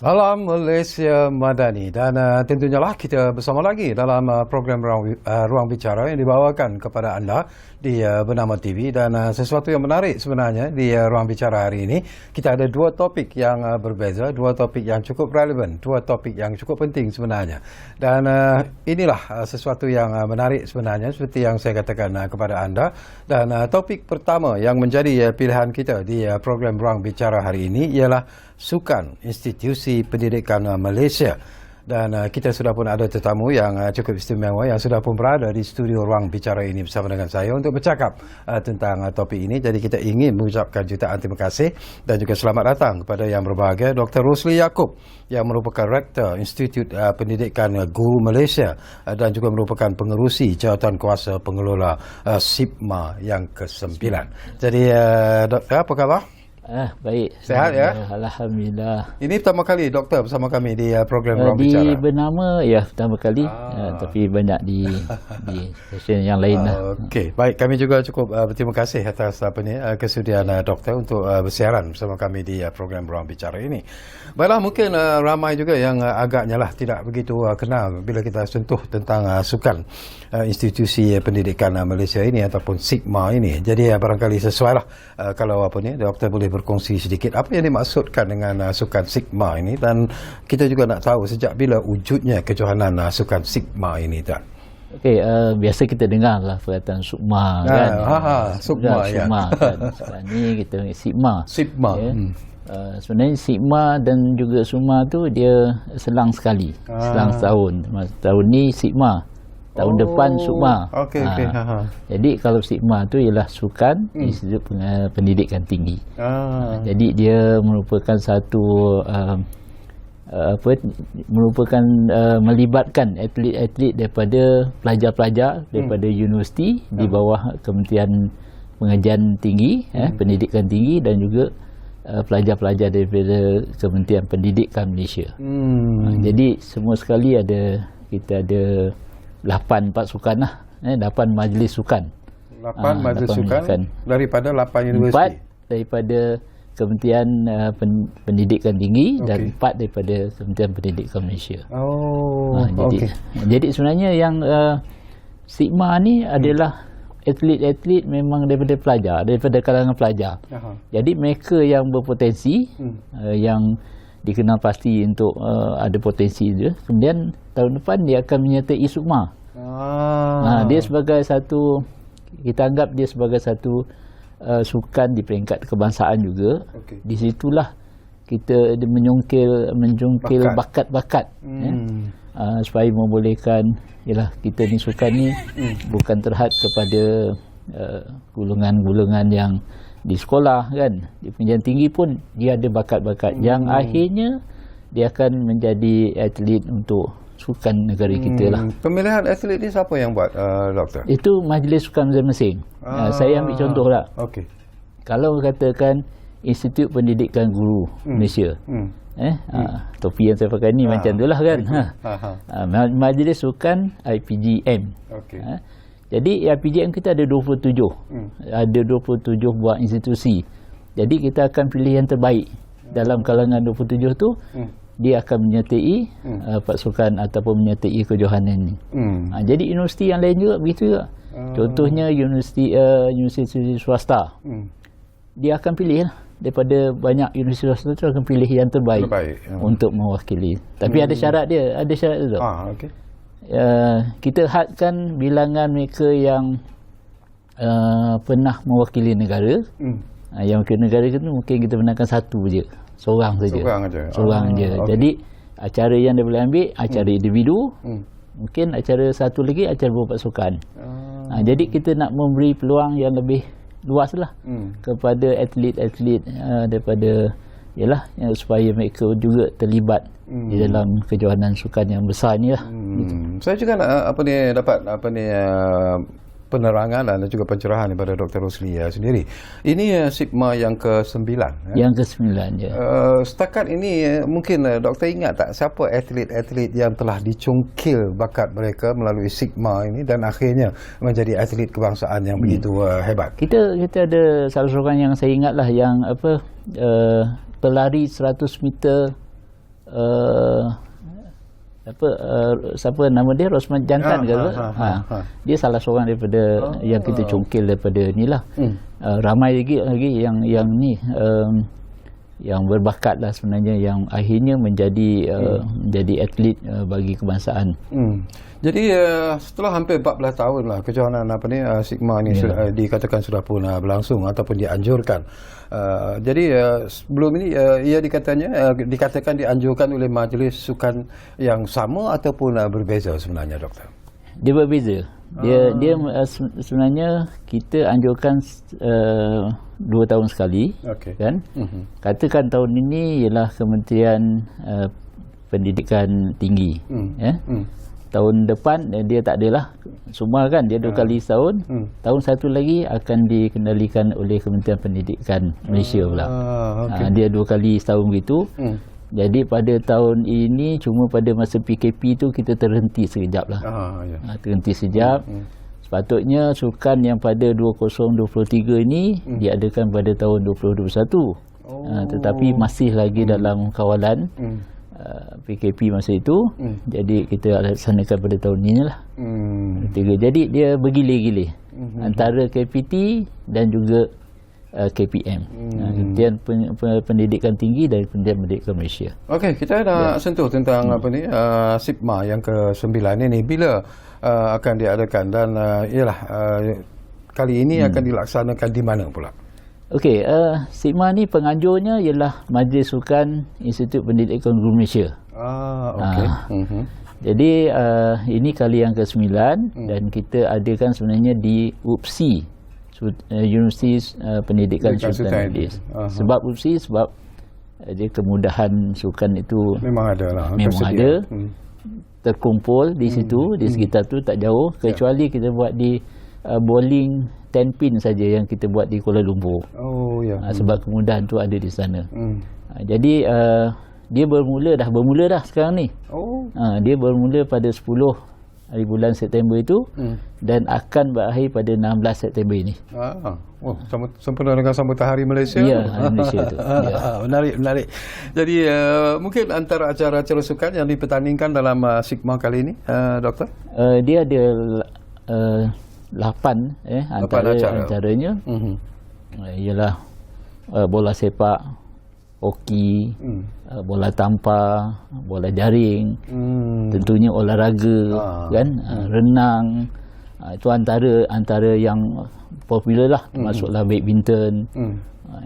Salam Malaysia Madani dan tentunya lah kita bersama lagi dalam program Ruang Bicara yang dibawakan kepada anda di Bernama TV dan sesuatu yang menarik sebenarnya di Ruang Bicara hari ini kita ada dua topik yang berbeza, dua topik yang cukup relevan, dua topik yang cukup penting sebenarnya dan inilah sesuatu yang menarik sebenarnya seperti yang saya katakan kepada anda dan topik pertama yang menjadi pilihan kita di program Ruang Bicara hari ini ialah Sukan Institusi Pendidikan Malaysia dan kita sudah pun ada tetamu yang cukup istimewa yang sudah pun berada di studio Ruang Bicara ini bersama dengan saya untuk bercakap tentang topik ini. Jadi kita ingin mengucapkan jutaan terima kasih dan juga selamat datang kepada yang berbahagia Dr. Rosli Yaakob yang merupakan Rektor Institut Pendidikan Guru Malaysia dan juga merupakan pengerusi Jawatan Kuasa Pengelola SIPMA yang ke-9. Jadi Doktor, apa khabar? Baik. Sehat ya? Alhamdulillah. Ini pertama kali doktor bersama kami di program Ruang Bicara. Di Bernama ya pertama kali, tapi banyak di stesen yang lain lah. Okey, baik, kami juga cukup berterima kasih atas kesudian doktor untuk bersiaran bersama kami di program Ruang Bicara ini. Baiklah, mungkin ramai juga yang agaknya lah tidak begitu kenal bila kita sentuh tentang sukan institusi pendidikan Malaysia ini ataupun SIPMA ini. Jadi barangkali sesuai lah kalau doktor boleh berkongsi sedikit apa yang dimaksudkan dengan sukan SIPMA ini dan kita juga nak tahu sejak bila wujudnya kejohanan sukan SIPMA ini tak? Okey, biasa kita dengar lah perkataan SUKMA kan. SUKMA ya. SUKMA kan. Sekarang ni kita SIPMA. SIPMA. Ya. Sebenarnya SIPMA dan juga SUKMA tu dia selang sekali. Selang setahun. Tahun ni SIPMA. Tahun depan SUKMA. Okey. Jadi kalau SIPMA tu ialah Sukan Institut Pendidikan Tinggi. Jadi dia merupakan satu merupakan melibatkan atlet-atlet daripada pelajar-pelajar daripada universiti di bawah Kementerian Pengajian Tinggi, Pendidikan Tinggi dan juga pelajar-pelajar daripada Kementerian Pendidikan Malaysia. Jadi semua sekali kita ada 8 pasukan lah, 8 majlis sukan. 8 majlis sukan daripada 8 universiti. 4 daripada Kementerian Pendidikan Tinggi dan 4 daripada Kementerian Pendidikan Malaysia. Jadi sebenarnya yang SIPMA ni adalah atlet-atlet memang daripada pelajar, daripada kalangan pelajar. Jadi mereka yang berpotensi, yang dikenal pasti untuk ada potensi dia. Kemudian tahun depan dia akan menyertai SUKMA. Dia sebagai satu, kita anggap dia sebagai satu sukan di peringkat kebangsaan juga. Di situlah kita menjungkil bakat-bakat supaya membolehkan kita ni sukan ni bukan terhad kepada golongan-golongan yang di sekolah kan, di pendidikan tinggi pun dia ada bakat-bakat yang akhirnya dia akan menjadi atlet untuk sukan negara kita lah. Pemilihan atlet ni siapa yang buat, doktor? Itu majlis sukan masing-masing. Saya ambil contoh lah. Kalau katakan Institut Pendidikan Guru Malaysia, topi yang saya pakai ni macam tu lah kan. Majlis sukan IPGM. Jadi IPGM kita ada 27. Ada 27 buah institusi. Jadi kita akan pilih yang terbaik. Dalam kalangan 27 tu, dia akan menyertai pasukan ataupun menyertai kejohanan ni. Jadi universiti yang lain juga begitu juga. Contohnya universiti swasta. Dia akan pilih lah. Daripada banyak universiti swasta tu akan pilih yang terbaik untuk mewakili. Tapi ada syarat dia. Ada syarat tu. Kita hadkan bilangan mereka yang pernah mewakili negara. Yang mewakili negara itu mungkin kita benarkan satu je, seorang saja. Seorang je. Jadi acara yang dia boleh ambil acara individu, mungkin acara satu lagi acara berpasukan. Jadi kita nak memberi peluang yang lebih luas lah kepada atlet-atlet daripada supaya mereka juga terlibat di dalam kejohanan sukan yang besar ni lah. Gitu. Saya juga nak dapat penerangan dan juga pencerahan daripada Dr. Rosli sendiri. Ini SIPMA yang ke-9. Yang ke-9 ya. Setakat ini mungkin doktor ingat tak siapa atlet-atlet yang telah dicungkil bakat mereka melalui SIPMA ini dan akhirnya menjadi atlet kebangsaan yang begitu hebat? Kita ada salah seorang yang saya ingat lah yang pelari 100 meter siapa nama dia, Rosman Jantan ke dia salah seorang daripada yang kita congkil daripada ni lah. Ramai lagi yang ni yang berbakat lah sebenarnya, yang akhirnya menjadi atlet bagi kebangsaan. Jadi setelah hampir 14 tahun lah kejohanan Sigma ni dikatakan sudah pun berlangsung ataupun dianjurkan. Jadi sebelum ini ia dikatakan dianjurkan oleh majlis sukan yang sama ataupun berbeza sebenarnya, Doktor? Dia berbeza. Dia sebenarnya kita anjurkan 2 tahun sekali, kan? Katakan tahun ini ialah Kementerian Pendidikan Tinggi, tahun depan dia tak adalah semua, kan, dia 2 kali setahun. Tahun satu lagi akan dikendalikan oleh Kementerian Pendidikan Malaysia pula. Dia 2 kali setahun begitu. Jadi pada tahun ini cuma pada masa PKP tu kita terhenti sekejap lah. Terhenti sekejap. Sepatutnya sukan yang pada 2023 ini diadakan pada tahun 2021. Tetapi masih lagi dalam kawalan PKP masa itu. Jadi kita laksanakan pada tahun ini lah. Jadi dia bergilir-gilir antara KPT dan juga KPM, Kementerian Pendidikan Tinggi dan Kementerian Pendidikan Malaysia. Okey, kita dah sentuh tentang SIPMA yang ke-9 ini, bila akan diadakan dan kali ini akan dilaksanakan di mana pula? Okey, SIPMA ni penganjurnya ialah Majlis Sukan Institut Pendidikan Guru Malaysia. Jadi ini kali yang ke-9 dan kita adakan sebenarnya di UPSI, Universiti Pendidikan Sultan Idris. Sebab UPSI, sebab dia kemudahan sukan itu memang ada, terkumpul di situ, di sekitar tu tak jauh, kecuali kita buat di bowling 10 pin saja yang kita buat di Kuala Lumpur. Sebab kemudahan tu ada di sana. Jadi dia dah bermula dah sekarang ni. Dia bermula pada 10 hari bulan September itu dan akan berakhir pada 16 September ini. Sempena dengan sambutan Hari Malaysia. Ya, Hari Malaysia itu. Menarik. Jadi mungkin antara acara-acara sukan yang dipertandingkan dalam Sigma kali ini, Doktor? Dia ada 8 antaranya ialah bola sepak, hoki, bola tampar, bola jaring, tentunya olahraga, kan, renang, itu antara yang popular lah, termasuklah badminton.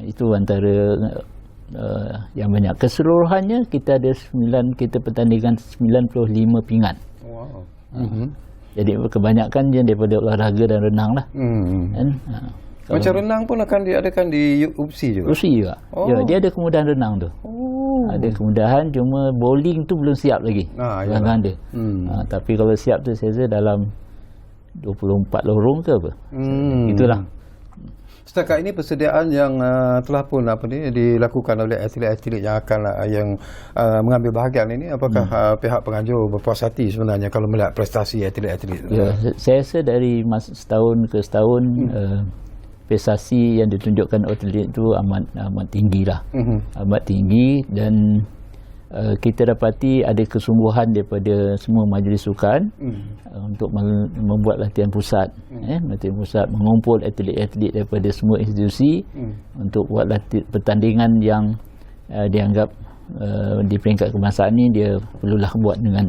Itu antara yang banyak. Keseluruhannya kita ada kita pertandingan 95 pingat. Jadi kebanyakan dia daripada olahraga dan renang lah. Kan? Macam renang pun akan diadakan di UPSI juga? UPSI juga. Ya, dia ada kemudahan renang tu. Ada kemudahan, cuma bowling tu belum siap lagi. Ada. Tapi kalau siap tu saya rasa dalam 24 lorong ke apa. Itulah. Setakat ini persediaan yang telah pun dilakukan oleh atlet-atlet yang akan mengambil bahagian ini, apakah pihak penganjur berpuas hati sebenarnya kalau melihat prestasi atlet-atlet? Ya, saya rasa dari setahun ke setahun prestasi yang ditunjukkan atlet itu amat tinggi lah. Amat tinggi, dan kita dapati ada kesungguhan daripada semua majlis sukan untuk membuat latihan pusat, latihan pusat, mengumpul atlet-atlet daripada semua institusi untuk buat pertandingan yang dianggap di peringkat kebangsaan ni dia perlulah buat dengan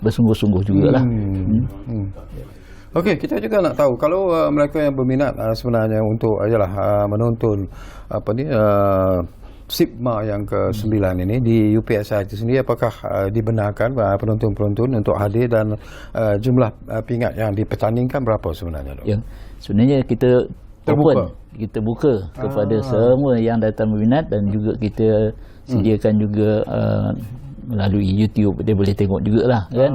bersungguh-sungguh jugalah. Okey, kita juga nak tahu kalau mereka yang berminat sebenarnya untuk menonton SIPMA yang ke-9 ini di UPSI itu sendiri, apakah dibenarkan penonton-penonton untuk hadir dan jumlah pingat yang dipertandingkan berapa sebenarnya, Dok? Ya, sebenarnya kita buka kepada semua yang datang berminat, dan juga kita sediakan juga melalui YouTube, dia boleh tengok jugalah, kan.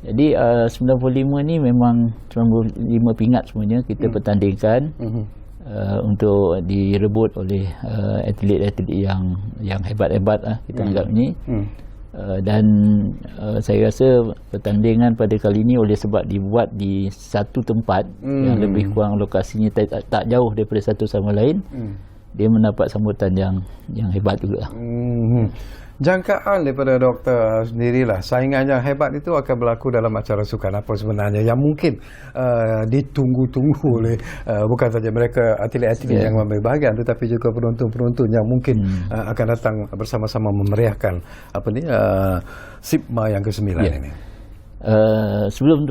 Jadi 95 ni memang 95 pingat semuanya kita pertandingkan untuk direbut oleh atlet-atlet yang hebat-hebat lah, kita anggap ni. Dan saya rasa pertandingan pada kali ini oleh sebab dibuat di satu tempat yang lebih kurang lokasinya tak jauh daripada satu sama lain, dia mendapat sambutan yang hebat juga. Jangkaan daripada doktor sendirilah, saingan yang hebat itu akan berlaku dalam acara sukan apa sebenarnya yang mungkin ditunggu-tunggu oleh bukan saja mereka atlet-atlet yang mengambil bahagian, tetapi juga penonton-penonton yang mungkin akan datang bersama-sama memeriahkan SIPMA yang ke-9 ini. Sebelum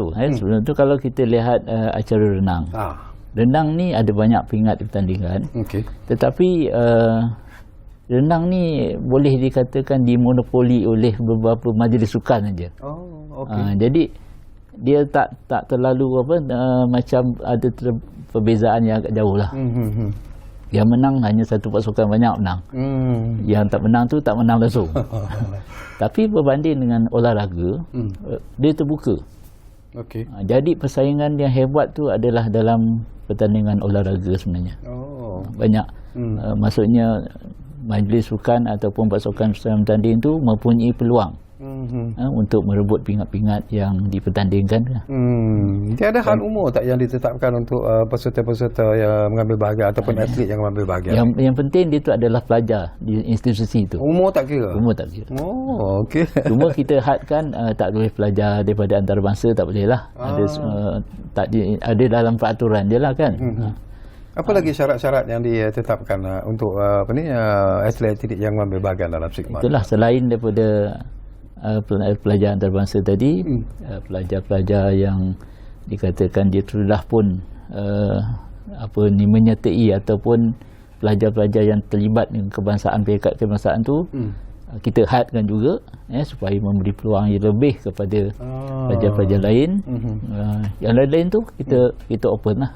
tu kalau kita lihat acara renang. Renang ni ada banyak peringkat di pertandingan. Tetapi renang ni boleh dikatakan dimonopoli oleh beberapa majlis sukan saja. Jadi dia tak terlalu macam ada perbezaan yang agak jauh lah. Yang menang hanya satu pasukan banyak menang. Yang tak menang tu tak menang langsung. Tapi berbanding dengan olahraga, dia terbuka. Jadi persaingan yang hebat tu adalah dalam pertandingan olahraga sebenarnya. Banyak maksudnya majlis sukan ataupun pasukan bertanding tu mempunyai peluang untuk merebut pingat-pingat yang dipertandingkan. Tiada hal umur tak yang ditetapkan untuk peserta-peserta yang mengambil bahagian ataupun atlet yang mengambil bahagian? Yang penting dia tu adalah pelajar di institusi itu. Umur tak kira? Umur tak kira. Okey. Cuma kita hadkan tak boleh pelajar daripada antarabangsa, tak boleh lah. Ada dalam peraturan dia lah kan. Apa lagi syarat-syarat yang ditetapkan untuk atlet-atlet yang mengambil bahagian dalam SIPMA? Itulah selain daripada pelajar antarabangsa tadi, pelajar-pelajar yang dikatakan dia sudah pun menyertai ataupun pelajar-pelajar yang terlibat dengan kebangsaan, peringkat kebangsaan tu, kita hadkan juga supaya memberi peluang yang lebih kepada pelajar-pelajar lain. Yang lain-lain tu kita open lah.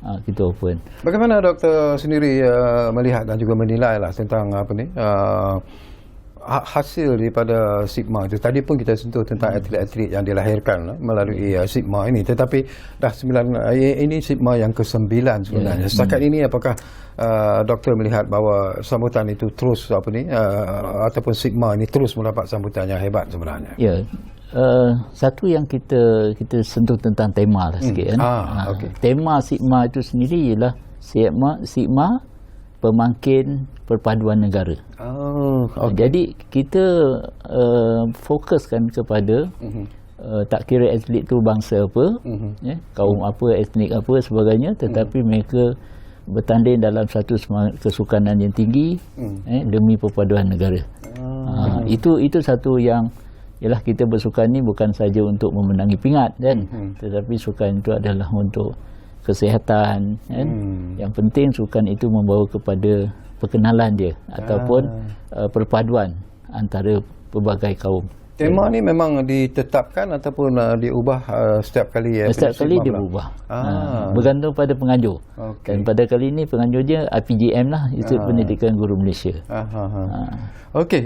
Kita open. Bagaimana doktor sendiri melihat dan juga menilai lah tentang hasil daripada SIPMA itu? Tadi pun kita sentuh tentang atlet-atlet yang dilahirkan melalui SIPMA ini, tetapi dah 9 ini SIPMA yang ke-9 sebenarnya. Setakat ini apakah doktor melihat bahawa sambutan itu terus ataupun SIPMA ini terus mendapat sambutan yang hebat sebenarnya? Ya. Satu yang kita sentuh tentang tema lah sikit kan. Tema SIPMA itu sendiri ialah SIPMA pemangkin perpaduan negara. Jadi kita fokuskan kepada tak kira atlet tu bangsa apa, kaum apa, etnik apa sebagainya, tetapi mereka bertanding dalam satu kesukanan yang tinggi demi perpaduan negara. Itu satu yang ialah kita bersukan ni bukan saja untuk memenangi pingat kan, tetapi sukan itu adalah untuk kesihatan kan. Yang penting sukan itu membawa kepada perkenalan dia ataupun perpaduan antara pelbagai kaum. Tema ni memang ditetapkan ataupun diubah setiap kali? Setiap kali dia berubah. Bergantung pada penganjur. Dan pada kali ini penganjurnya IPGM lah, Institut Pendidikan Guru Malaysia. Okey,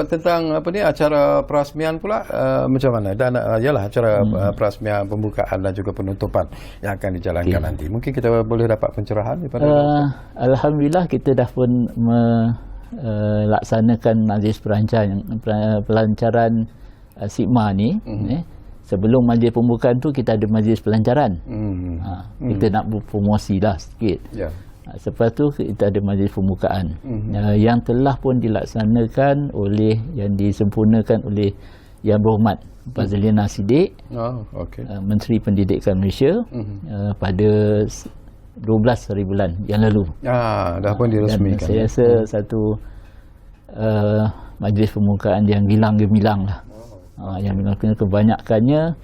tentang acara perasmian pula macam mana? Dan ialah acara perasmian, pembukaan dan juga penutupan yang akan dijalankan nanti. Mungkin kita boleh dapat pencerahan daripada Alhamdulillah kita dah pun laksanakan majlis pelancaran SIPMA ni. Sebelum majlis pembukaan tu kita ada majlis pelancaran. Kita nak berpromosi lah sikit. Lepas tu kita ada majlis pembukaan yang telah pun dilaksanakan oleh, yang disempurnakan oleh Yang Berhormat Fazlina Siddiq, Menteri Pendidikan Malaysia, pada 12 hari bulan yang lalu. Dah pun dirasmikan. Saya rasa satu majlis pembukaan yang gilang gemilang lah. Yang kebanyakannya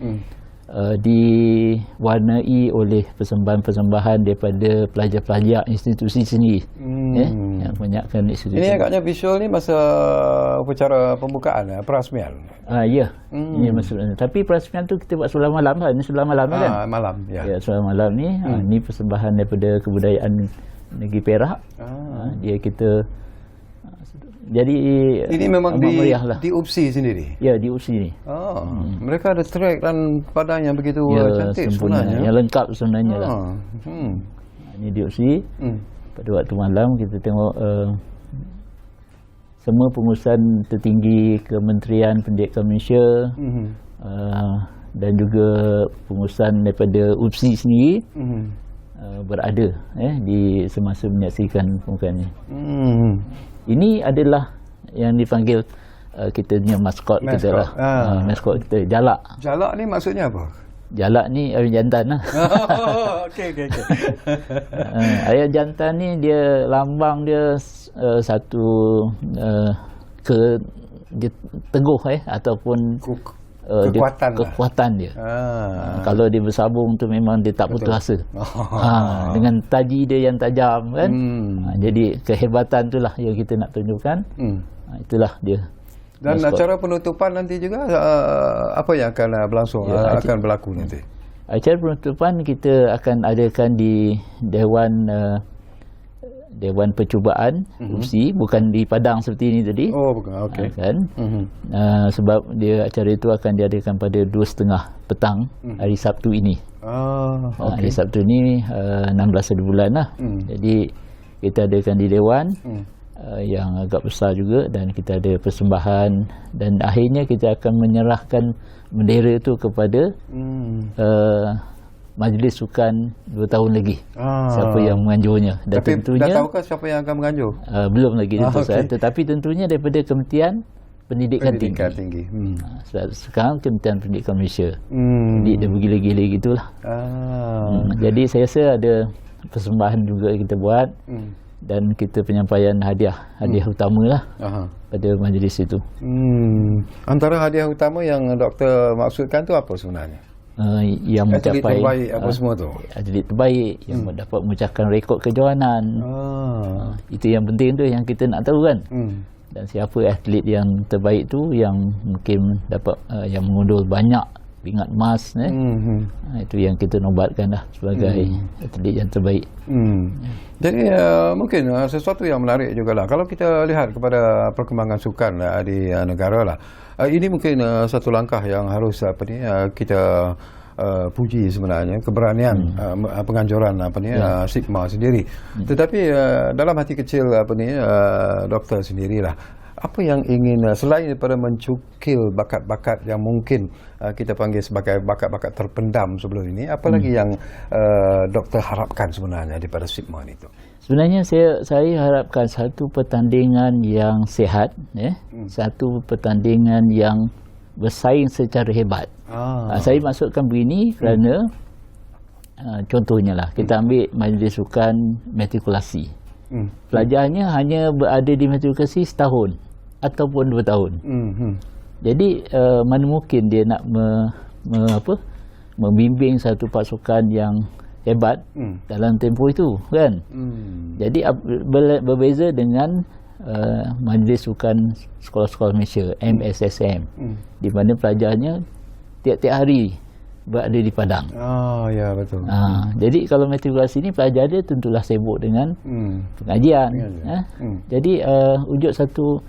diwarnai oleh persembahan-persembahan daripada pelajar-pelajar institusi sendiri. Yang kebanyakan institusi. Ini agaknya visual ni masa upacara pembukaan perasmian. Ya. Ini maksudnya. Tapi perasmian tu kita buat sebelah malam kan. Ini sebelah malam kan? Malam. Ya, sebelah malam ni. Ini persembahan daripada kebudayaan negeri Perak. Dia kita jadi ini memang di UPSI sendiri. Ya, di UPSI ni. Mereka ada track dan padang yang begitu cantik sebenarnya. Yang lengkap sebenarnya lah. Ini di UPSI. Pada waktu malam kita tengok semua pengurusan tertinggi Kementerian Pendidikan Malaysia dan juga pengurusan daripada UPSI sendiri berada di semasa menyaksikan pembukaan ini. Ini adalah yang dipanggil kita punya maskot kita lah. Maskot kita Jalak. Jalak ni maksudnya apa? Jalak ni ayam jantan lah. Okey. Ayam jantan ni dia lambang dia satu dia teguh ataupun kekuatan dia. Kalau dia bersabung tu memang dia tak putus asa. Dengan taji dia yang tajam kan. Jadi kehebatan itulah yang kita nak tunjukkan. Itulah dia. Dan acara penutupan nanti juga apa yang akan berlangsung, akan berlaku nanti? Acara penutupan kita akan adakan di Dewan Percubaan UPSI, bukan di Padang seperti ini tadi. Oh, bukan. Okey. Kan? Sebab acara itu akan diadakan pada 2:30 petang hari Sabtu ini. Okay. Hari Sabtu ini 16 bulan lah. Jadi kita adakan di Dewan yang agak besar juga, dan kita ada persembahan, dan akhirnya kita akan menyerahkan bendera itu kepada majlis sukan 2 tahun lagi. Siapa yang menganjurnya. Dan tapi tentunya, dah tahukah siapa yang akan menganjur? Belum lagi tentu. Tetapi tentunya daripada Kementerian Pendidikan Tinggi. Sekarang Kementerian Pendidikan Malaysia. Jadi dia bergila-gila gitulah. Jadi saya rasa ada persembahan juga kita buat. Dan kita penyampaian hadiah utama lah pada majlis itu. Antara hadiah utama yang doktor maksudkan tu apa sebenarnya? Yang atlet mencapai terbaik apa semua tu? Atlet terbaik yang dapat memecahkan rekod kejohanan. Itu yang penting tu, yang kita nak tahu kan. Dan siapa atlet yang terbaik tu yang mungkin dapat yang mengundur banyak pingat emas itu yang kita nobatkan lah sebagai atlet yang terbaik. Jadi mungkin sesuatu yang menarik jugalah kalau kita lihat kepada perkembangan sukan di negara lah. Ini mungkin satu langkah yang harus kita puji sebenarnya, keberanian penganjuran SIGMA sendiri. Tetapi dalam hati kecil doktor sendirilah, apa yang ingin selain daripada mencukil bakat-bakat yang mungkin kita panggil sebagai bakat-bakat terpendam sebelum ini, apa lagi yang doktor harapkan sebenarnya daripada SIGMA itu? Sebenarnya saya harapkan satu pertandingan yang sihat, satu pertandingan yang bersaing secara hebat. Saya maksudkan begini kerana contohnya lah, kita ambil majlis sukan matrikulasi. Pelajarnya hanya berada di matrikulasi setahun ataupun 2 tahun. Jadi mana mungkin dia nak membimbing satu pasukan yang hebat dalam tempoh itu kan. Jadi berbeza dengan majlis sukan sekolah-sekolah Malaysia, MSSM, di mana pelajarnya tiap-tiap hari berada di padang. Ya betul. Jadi kalau matrikulasi ni pelajar dia tentulah sibuk dengan pengajian. Jadi wujud satu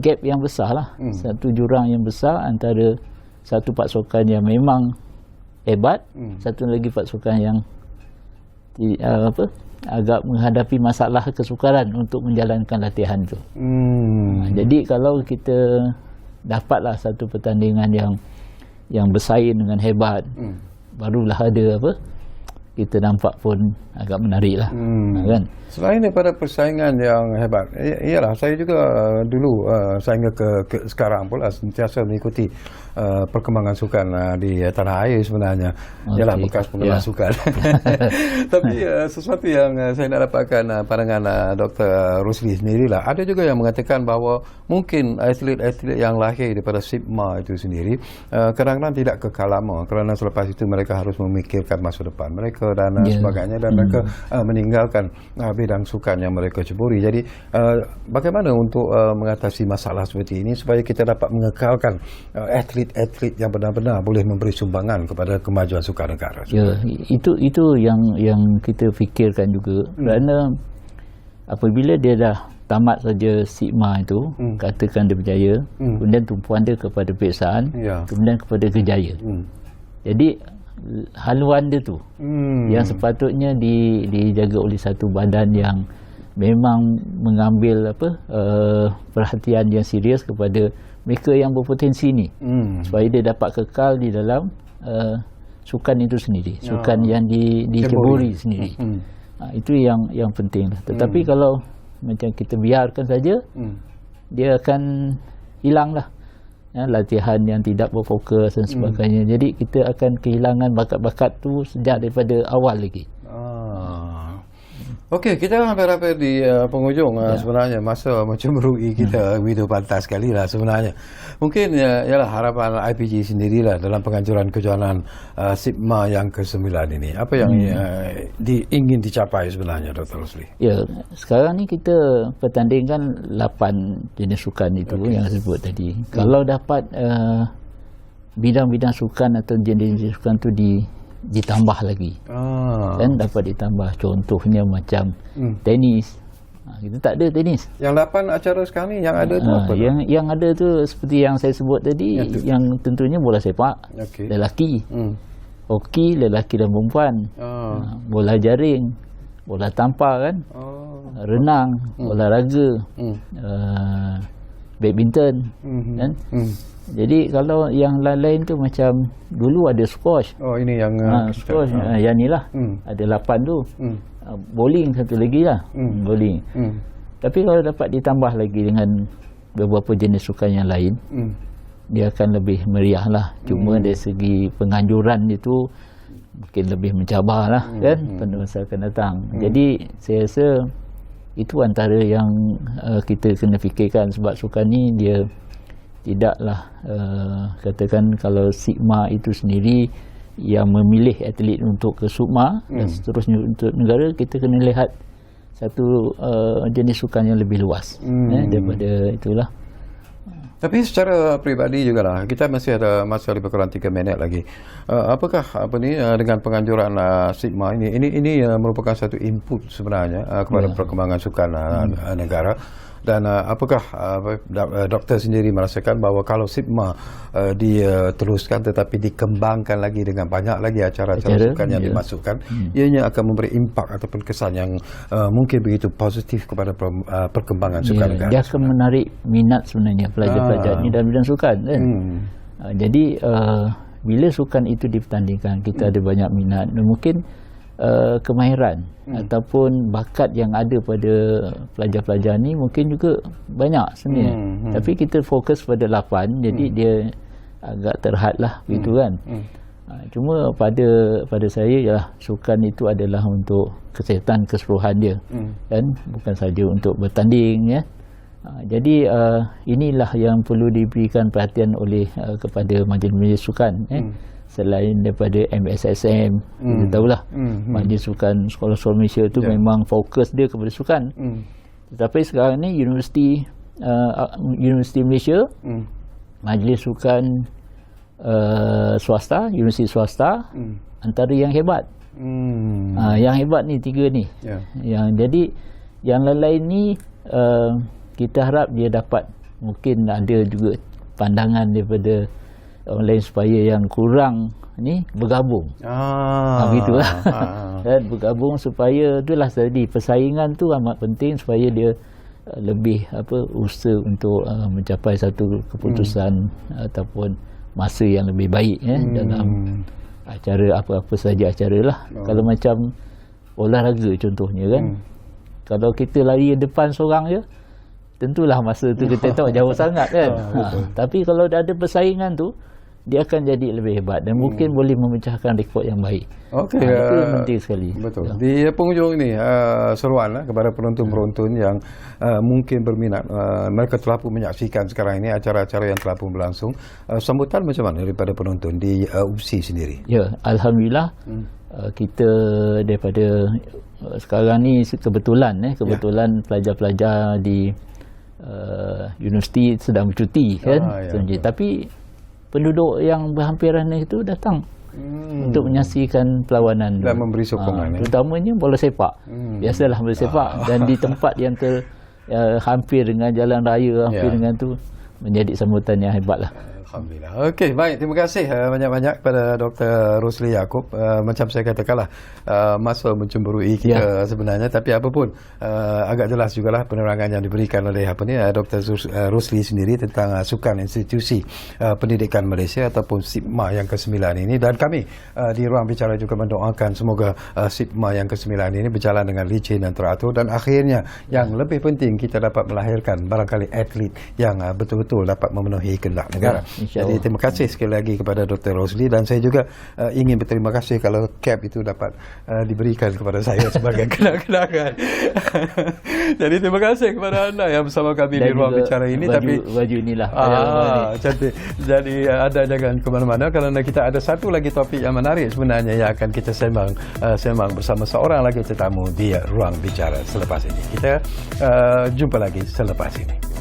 gap yang besar lah, satu jurang yang besar antara satu pasukan yang memang hebat, satu lagi pasukan yang agak menghadapi masalah kesukaran untuk menjalankan latihan tu. Jadi kalau kita dapatlah satu pertandingan yang bersaing dengan hebat, barulah ada kita nampak pun agak menarik lah. Kan? Selain daripada persaingan yang hebat, iyalah saya juga dulu sehingga ke sekarang pula sentiasa mengikuti perkembangan sukan di tanah air sebenarnya. Ialah bekas penggemar sukan. Tapi sesuatu yang saya nak dapatkan pandangan Dr. Rusli sendirilah. Ada juga yang mengatakan bahawa mungkin atlet-atlet yang lahir daripada SIGMA itu sendiri kadang-kadang tidak kekal lama, kerana selepas itu mereka harus memikirkan masa depan mereka dan sebagainya, dan mereka meninggalkan bidang sukan yang mereka ceburi. Jadi bagaimana untuk mengatasi masalah seperti ini supaya kita dapat mengekalkan atlet-atlet yang benar-benar boleh memberi sumbangan kepada kemajuan sukan negara? Ya, itu yang kita fikirkan juga. Kerana apabila dia dah tamat saja SIGMA itu, katakan dia berjaya, kemudian tumpuan dia kepada peperiksaan, kemudian kepada kerjaya. Jadi haluan dia tu yang sepatutnya dijaga oleh satu badan yang memang mengambil perhatian yang serius kepada mereka yang berpotensi ni, supaya dia dapat kekal di dalam sukan itu sendiri, sukan yang diceburi sendiri. Itu yang penting lah. Tetapi kalau macam kita biarkan saja, dia akan hilang lah. Latihan yang tidak berfokus dan sebagainya. Jadi kita akan kehilangan bakat-bakat tu sejak daripada awal lagi. Okey, kita hampir-hampir di penghujung sebenarnya. Masa mencemerui kita begitu pantas sekali lah sebenarnya. Mungkin ialah harapan IPG sendirilah dalam penganjuran kejohanan SIPMA yang ke-9 ini. Apa yang ingin dicapai sebenarnya, Dr. Rosli? Ya, sekarang ni kita pertandingkan 8 jenis sukan itu yang saya sebut tadi. Kalau dapat bidang-bidang sukan atau jenis sukan tu ditambah lagi, dan dapat ditambah, contohnya macam tenis. Kita tak ada tenis. Yang 8 acara sekarang ni yang ada tu apa? Yang ada tu seperti yang saya sebut tadi, yang tentunya bola sepak lelaki, hoki lelaki dan perempuan, bola jaring, bola tampar kan, renang, olahraga, badminton kan. Jadi kalau yang lain-lain tu macam dulu ada squash. Ini yang squash, yang ni lah. Ada 8 tu. Bowling satu lagi lah. Bowling. Tapi kalau dapat ditambah lagi dengan beberapa jenis sukan yang lain, dia akan lebih meriah lah. Cuma dari segi penganjuran itu mungkin lebih mencabar lah kan pada masa akan datang. Jadi saya rasa itu antara yang kita kena fikirkan, sebab sukan ni dia tidaklah katakan kalau SIPMA itu sendiri yang memilih atlet untuk ke SUKMA dan seterusnya untuk negara, kita kena lihat satu jenis sukan yang lebih luas daripada itulah. Tapi secara peribadi jugalah, kita masih ada masa lebih kurang 3 minit lagi. Apakah dengan penganjuran SIPMA ini merupakan satu input sebenarnya kepada perkembangan sukan negara? Dan apakah doktor sendiri merasakan bahawa kalau SIPMA diteruskan tetapi dikembangkan lagi dengan banyak lagi acara-acara sukan yang dimasukkan, ianya akan memberi impak ataupun kesan yang mungkin begitu positif kepada perkembangan sukan negara? Dia akan menarik minat sebenarnya pelajar-pelajar ini dalam bidang sukan kan. Jadi bila sukan itu dipertandingkan, kita ada banyak minat dan mungkin kemahiran ataupun bakat yang ada pada pelajar-pelajar ni mungkin juga banyak sebenarnya. Tapi kita fokus pada 8, jadi dia agak terhad lah gitu kan. Cuma pada saya ialah sukan itu adalah untuk kesihatan keseluruhan dia, kan, bukan saja untuk bertanding ya. Jadi inilah yang perlu diberikan perhatian oleh kepada majlis-majlis sukan selain daripada MSSM. Kita tahulah Majlis Sukan Sekolah-Sekolah Malaysia tu memang fokus dia kepada sukan. Tetapi sekarang ni Universiti Malaysia, Majlis Sukan swasta, universiti swasta, antara yang hebat. Yang hebat ni 3 ni. Yang jadi yang lain-lain ni kita harap dia dapat, mungkin ada juga pandangan daripada orang lain supaya yang kurang ni bergabung. Begitulah. Dan bergabung supaya itulah tadi, persaingan tu amat penting supaya dia lebih usaha untuk mencapai satu keputusan ataupun masa yang lebih baik dalam acara apa-apa saja acara lah. Kalau macam olahraga contohnya kan, kalau kita lari depan seorang je, tentulah masa tu kita tahu jauh sangat kan. Tapi kalau dah ada persaingan tu, dia akan jadi lebih hebat dan mungkin boleh memecahkan rekod yang baik. Itu penting sekali. Betul. Di penghujung ini seruan kepada penonton-penonton yang mungkin berminat, mereka telah pun menyaksikan sekarang ini acara-acara yang telah pun berlangsung. Sambutan macam mana daripada penonton di UPSI sendiri? Ya, alhamdulillah kita daripada sekarang ni kebetulan pelajar-pelajar di universiti sedang bercuti kan. Tapi penduduk yang berhampiran itu datang untuk menyaksikan perlawanan dan memberi sokongan, terutamanya bola sepak. Biasalah bola sepak dan di tempat yang hampir dengan jalan raya, hampir dengan tu, menjadi sambutan yang hebatlah. Alhamdulillah. Okey, baik. Terima kasih banyak-banyak kepada Dr. Rosli Yaakob. Macam saya katakanlah, masa mencemburui kita sebenarnya, tapi apa pun agak jelas jugalah penerangan yang diberikan oleh Dr. Rosli sendiri tentang sukan institusi pendidikan Malaysia ataupun SIPMA yang ke-9 ini, dan kami di Ruang Bicara juga mendoakan semoga SIPMA yang ke-9 ini berjalan dengan licin dan teratur, dan akhirnya yang lebih penting kita dapat melahirkan barangkali atlet yang betul-betul dapat memenuhi kehendak negara. Jadi terima kasih sekali lagi kepada Dr. Rosli, dan saya juga ingin berterima kasih kalau cap itu dapat diberikan kepada saya sebagai kenang-kenangan. Jadi terima kasih kepada anda yang bersama kami dan di Ruang Bicara ini. Baju inilah cantik. Jadi anda jangan ke mana-mana kerana kita ada satu lagi topik yang menarik sebenarnya yang akan kita sembang bersama seorang lagi tetamu di Ruang Bicara selepas ini. Kita jumpa lagi selepas ini.